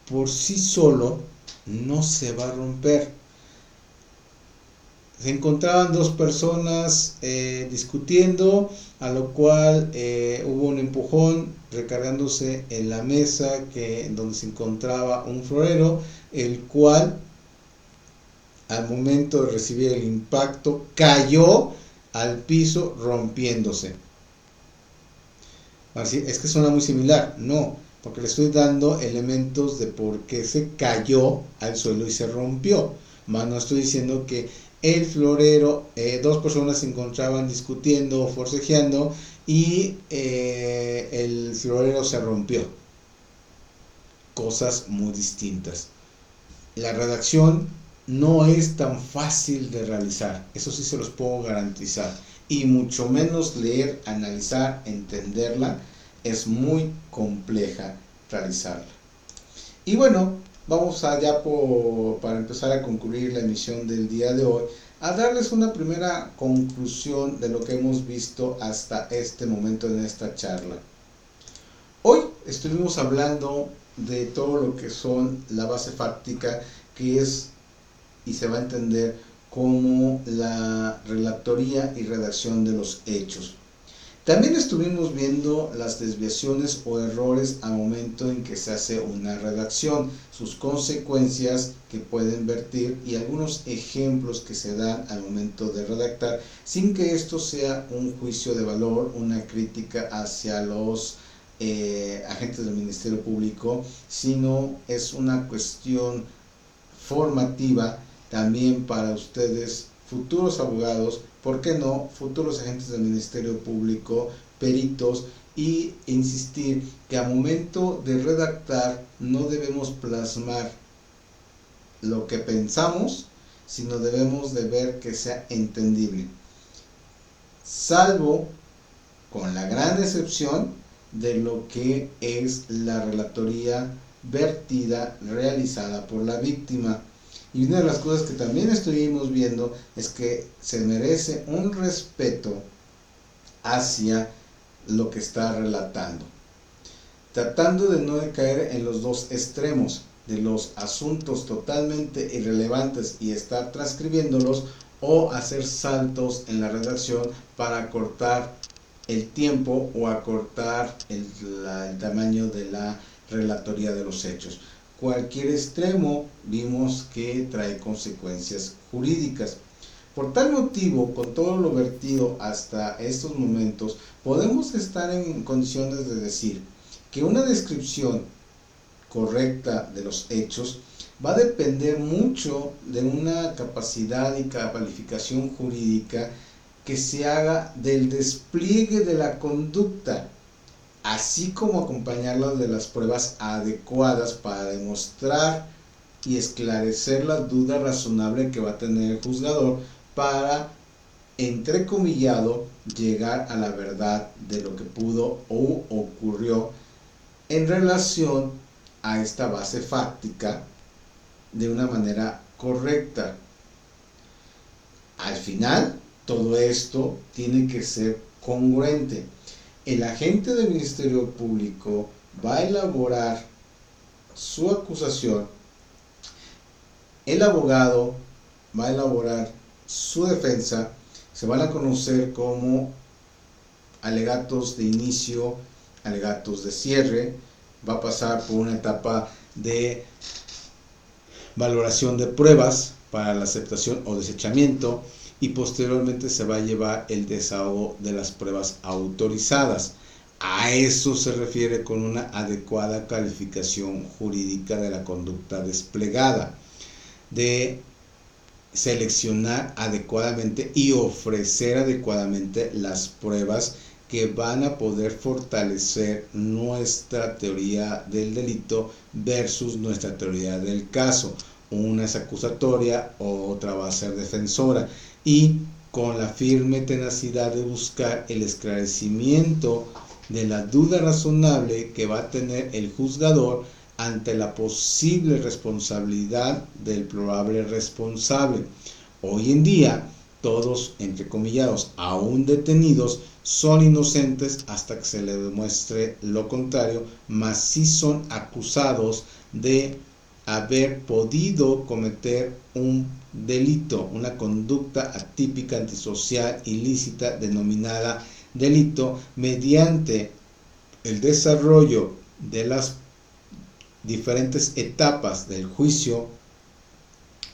Por sí solo no se va a romper. Se encontraban dos personas discutiendo, a lo cual hubo un empujón recargándose en la mesa donde se encontraba un florero, el cual al momento de recibir el impacto cayó al piso rompiéndose. Así, es que suena muy similar, no, porque le estoy dando elementos de por qué se cayó al suelo y se rompió, más no estoy diciendo que el florero, dos personas se encontraban discutiendo o forcejeando y el florero se rompió. Cosas muy distintas. La redacción no es tan fácil de realizar, eso sí se los puedo garantizar, y mucho menos leer, analizar, entenderla, es muy compleja realizarla. Y bueno, vamos allá para empezar a concluir la emisión del día de hoy, a darles una primera conclusión de lo que hemos visto hasta este momento en esta charla. Hoy estuvimos hablando de todo lo que son la base fáctica, que es y se va a entender como la relatoría y redacción de los hechos. También estuvimos viendo las desviaciones o errores al momento en que se hace una redacción, sus consecuencias que pueden vertir y algunos ejemplos que se dan al momento de redactar, sin que esto sea un juicio de valor, una crítica hacia los agentes del Ministerio Público, sino es una cuestión formativa también para ustedes, futuros abogados, ¿por qué no? Futuros agentes del Ministerio Público, peritos, y insistir que a momento de redactar no debemos plasmar lo que pensamos, sino debemos de ver que sea entendible. Salvo con la gran excepción de lo que es la relatoría vertida, realizada por la víctima. Y una de las cosas que también estuvimos viendo es que se merece un respeto hacia lo que está relatando, tratando de no caer en los dos extremos de los asuntos totalmente irrelevantes y estar transcribiéndolos, o hacer saltos en la redacción para acortar el tiempo o acortar el tamaño de la relatoría de los hechos. Cualquier extremo vimos que trae consecuencias jurídicas. Por tal motivo, con todo lo vertido hasta estos momentos, podemos estar en condiciones de decir que una descripción correcta de los hechos va a depender mucho de una capacidad y calificación jurídica que se haga del despliegue de la conducta, así como acompañarla de las pruebas adecuadas para demostrar y esclarecer la duda razonable que va a tener el juzgador para, entrecomillado, llegar a la verdad de lo que pudo o ocurrió en relación a esta base fáctica de una manera correcta. Al final, todo esto tiene que ser congruente. El agente del Ministerio Público va a elaborar su acusación, el abogado va a elaborar su defensa, se van a conocer como alegatos de inicio, alegatos de cierre, va a pasar por una etapa de valoración de pruebas para la aceptación o desechamiento, y posteriormente se va a llevar el desahogo de las pruebas autorizadas. A eso se refiere con una adecuada calificación jurídica de la conducta desplegada, de seleccionar adecuadamente y ofrecer adecuadamente las pruebas que van a poder fortalecer nuestra teoría del delito versus nuestra teoría del caso. Una es acusatoria, otra va a ser defensora, y con la firme tenacidad de buscar el esclarecimiento de la duda razonable que va a tener el juzgador ante la posible responsabilidad del probable responsable. Hoy en día, todos, entrecomillados, aún detenidos, son inocentes hasta que se les demuestre lo contrario, mas sí son acusados de haber podido cometer un delito, una conducta atípica, antisocial, ilícita, denominada delito, mediante el desarrollo de las diferentes etapas del juicio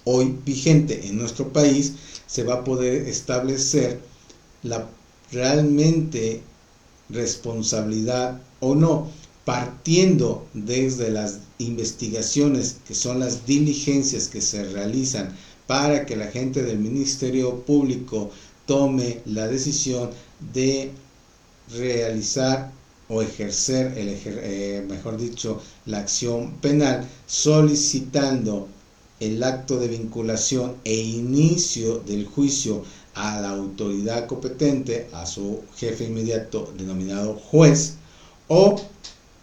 hoy vigente en nuestro país. Se va a poder establecer la realmente responsabilidad o no, partiendo desde las investigaciones, que son las diligencias que se realizan para que la gente del Ministerio Público tome la decisión de realizar o ejercer, mejor dicho, la acción penal, solicitando el acto de vinculación e inicio del juicio a la autoridad competente, a su jefe inmediato denominado juez, o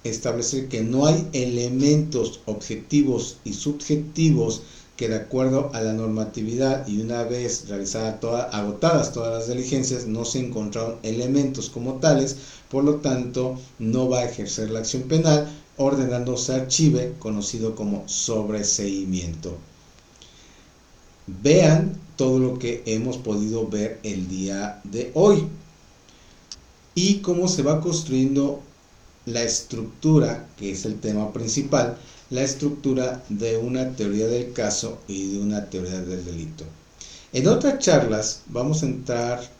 establecer que no hay elementos objetivos y subjetivos que, de acuerdo a la normatividad y una vez agotadas todas las diligencias, no se encontraron elementos como tales, por lo tanto no va a ejercer la acción penal, ordenando se archive, conocido como sobreseimiento. Vean todo lo que hemos podido ver el día de hoy y cómo se va construyendo la estructura, que es el tema principal, la estructura de una teoría del caso y de una teoría del delito. En otras charlas vamos a entrar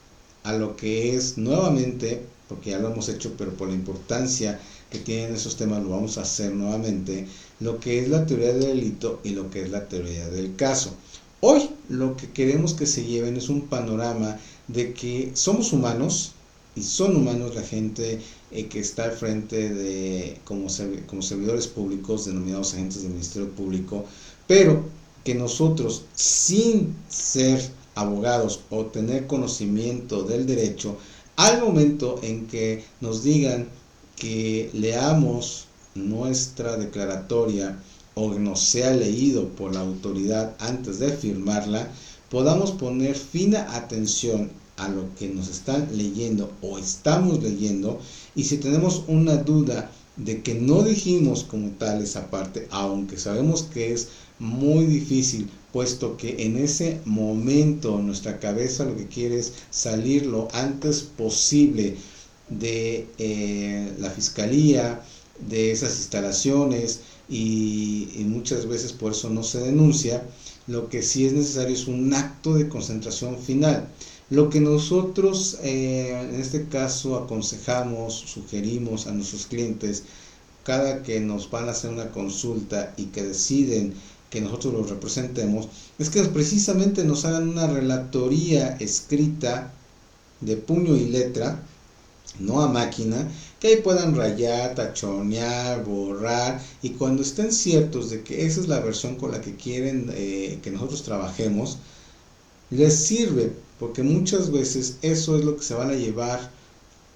a lo que es nuevamente, porque ya lo hemos hecho, pero por la importancia que tienen esos temas lo vamos a hacer nuevamente, lo que es la teoría del delito y lo que es la teoría del caso. Hoy lo que queremos que se lleven es un panorama de que somos humanos y son humanos la gente que está al frente de como servidores públicos denominados agentes del Ministerio Público, pero que nosotros, sin ser abogados o tener conocimiento del derecho, al momento en que nos digan que leamos nuestra declaratoria o nos sea leído por la autoridad antes de firmarla, podamos poner fina atención a lo que nos están leyendo o estamos leyendo, y si tenemos una duda de que no dijimos como tal esa parte, aunque sabemos que es muy difícil, puesto que en ese momento nuestra cabeza lo que quiere es salir lo antes posible de la fiscalía, de esas instalaciones, y muchas veces por eso no se denuncia. Lo que sí es necesario es un acto de concentración final. Lo que nosotros en este caso aconsejamos, sugerimos a nuestros clientes cada que nos van a hacer una consulta y que deciden que nosotros los representemos, es que precisamente nos hagan una relatoría escrita de puño y letra, no a máquina, que ahí puedan rayar, tachonear, borrar, y cuando estén ciertos de que esa es la versión con la que quieren que nosotros trabajemos, les sirve, porque muchas veces eso es lo que se van a llevar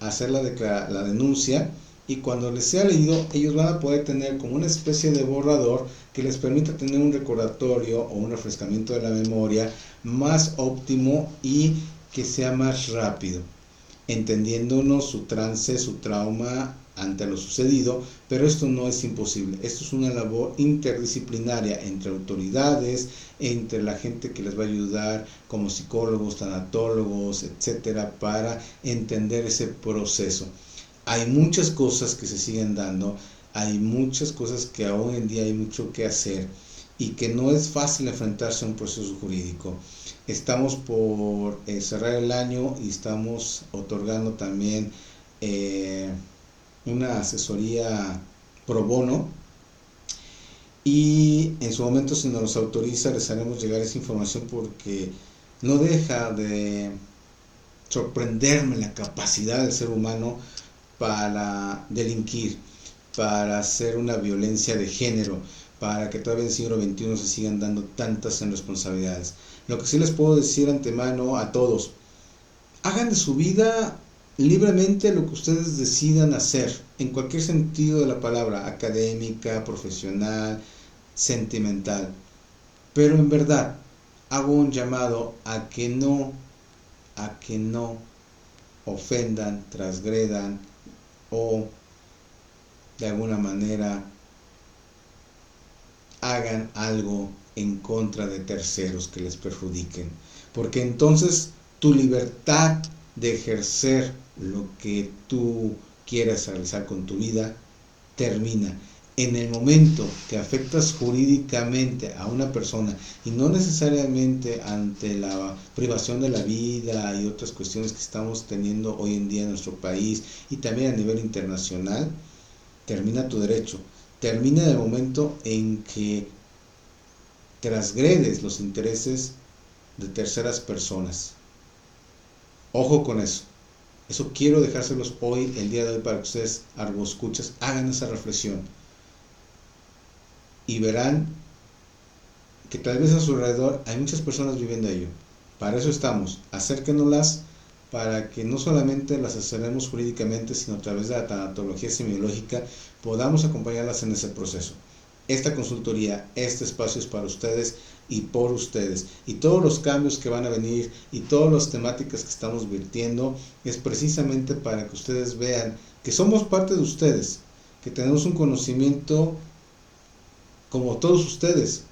a hacer la denuncia, y cuando les sea leído ellos van a poder tener como una especie de borrador que les permita tener un recordatorio o un refrescamiento de la memoria más óptimo y que sea más rápido, entendiéndonos su trance, su trauma ante lo sucedido. Pero esto no es imposible, esto es una labor interdisciplinaria entre autoridades, entre la gente que les va a ayudar como psicólogos, tanatólogos, etcétera, para entender ese proceso. Hay muchas cosas que se siguen dando, hay muchas cosas que aún en día hay mucho que hacer y que no es fácil enfrentarse a un proceso jurídico. Estamos por cerrar el año y estamos otorgando también una asesoría pro bono, y en su momento, si nos autoriza, les haremos llegar esa información, porque no deja de sorprenderme la capacidad del ser humano para delinquir, para hacer una violencia de género, para que todavía en el siglo XXI se sigan dando tantas irresponsabilidades. Lo que sí les puedo decir antemano a todos: hagan de su vida libremente lo que ustedes decidan hacer, en cualquier sentido de la palabra, académica, profesional, sentimental. Pero en verdad, hago un llamado a que no ofendan, transgredan o de alguna manera hagan algo en contra de terceros que les perjudiquen. Porque entonces tu libertad de ejercer lo que tú quieras realizar con tu vida termina. En el momento que afectas jurídicamente a una persona, y no necesariamente ante la privación de la vida y otras cuestiones que estamos teniendo hoy en día en nuestro país y también a nivel internacional, termina tu derecho. Termina en el momento en que transgredes los intereses de terceras personas. Ojo con eso. Eso quiero dejárselos hoy, el día de hoy, para que ustedes, arboscuchas, hagan esa reflexión. Y verán que tal vez a su alrededor hay muchas personas viviendo ello. Para eso estamos. Acérquennoslas para que no solamente las asesoremos jurídicamente, sino a través de la tanatología semiológica podamos acompañarlas en ese proceso. Esta consultoría, este espacio es para ustedes y por ustedes. Y todos los cambios que van a venir y todas las temáticas que estamos virtiendo es precisamente para que ustedes vean que somos parte de ustedes, que tenemos un conocimiento como todos ustedes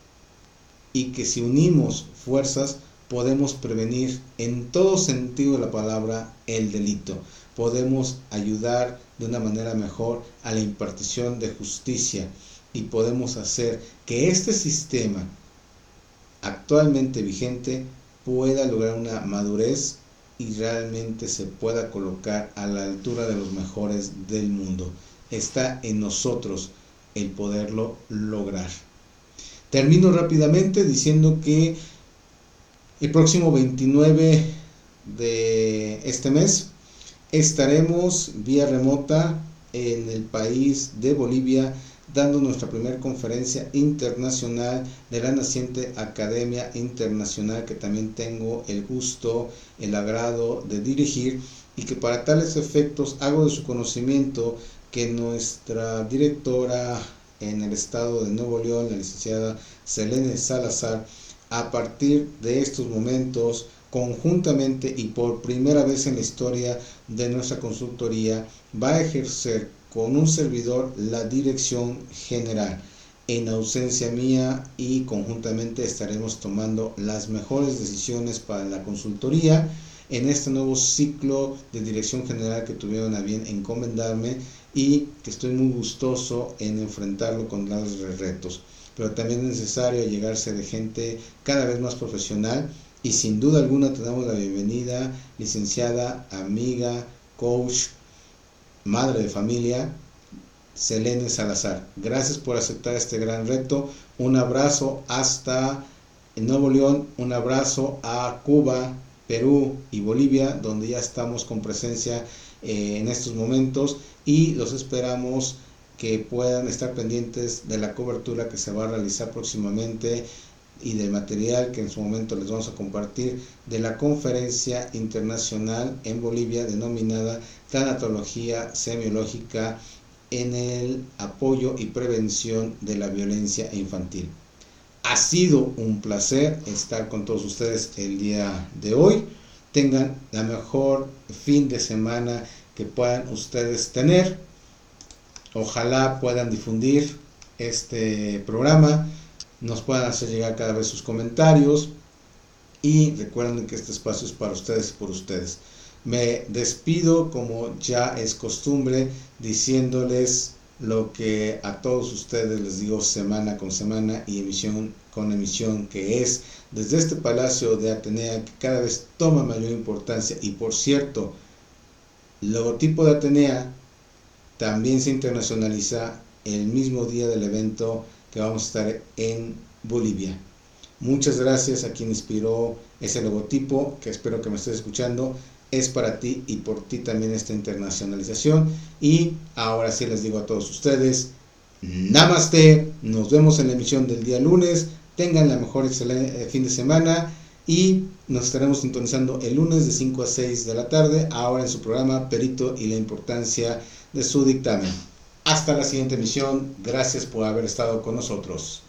y que si unimos fuerzas podemos prevenir en todo sentido de la palabra el delito. Podemos ayudar de una manera mejor a la impartición de justicia y podemos hacer que este sistema actualmente vigente pueda lograr una madurez y realmente se pueda colocar a la altura de los mejores del mundo. Está en nosotros el poderlo lograr. Termino rápidamente diciendo que el próximo 29 de este mes estaremos vía remota en el país de Bolivia dando nuestra primera conferencia internacional de la naciente Academia Internacional, que también tengo el gusto, el agrado de dirigir, y que para tales efectos hago de su conocimiento que nuestra directora en el estado de Nuevo León, la licenciada Selene Salazar, a partir de estos momentos, conjuntamente y por primera vez en la historia de nuestra consultoría, va a ejercer con un servidor la dirección general en ausencia mía, y conjuntamente estaremos tomando las mejores decisiones para la consultoría en este nuevo ciclo de dirección general que tuvieron a bien encomendarme, y que estoy muy gustoso en enfrentarlo con grandes retos. Pero también es necesario llegarse de gente cada vez más profesional, y sin duda alguna tenemos la bienvenida, licenciada, amiga, coach, madre de familia, Selene Salazar. Gracias por aceptar este gran reto. Un abrazo hasta Nuevo León, un abrazo a Cuba, Perú y Bolivia, donde ya estamos con presencia en estos momentos, y los esperamos que puedan estar pendientes de la cobertura que se va a realizar próximamente y del material que en su momento les vamos a compartir de la conferencia internacional en Bolivia denominada Tanatología Semiológica en el apoyo y prevención de la violencia infantil. Ha sido un placer estar con todos ustedes el día de hoy. Tengan la mejor fin de semana que puedan ustedes tener. Ojalá puedan difundir este programa, nos puedan hacer llegar cada vez sus comentarios, y recuerden que este espacio es para ustedes y por ustedes. Me despido, como ya es costumbre, diciéndoles lo que a todos ustedes les digo semana con semana y emisión con emisión, que es desde este Palacio de Atenea, que cada vez toma mayor importancia. Y por cierto, el logotipo de Atenea también se internacionaliza el mismo día del evento que vamos a estar en Bolivia. Muchas gracias a quien inspiró ese logotipo, que espero que me estés escuchando. Es para ti y por ti también esta internacionalización. Y ahora sí les digo a todos ustedes, Namaste. Nos vemos en la emisión del día lunes. Tengan la mejor excelente fin de semana y nos estaremos sintonizando el lunes de 5 a 6 de la tarde, ahora en su programa Perito y la importancia de su dictamen. Hasta la siguiente emisión, gracias por haber estado con nosotros.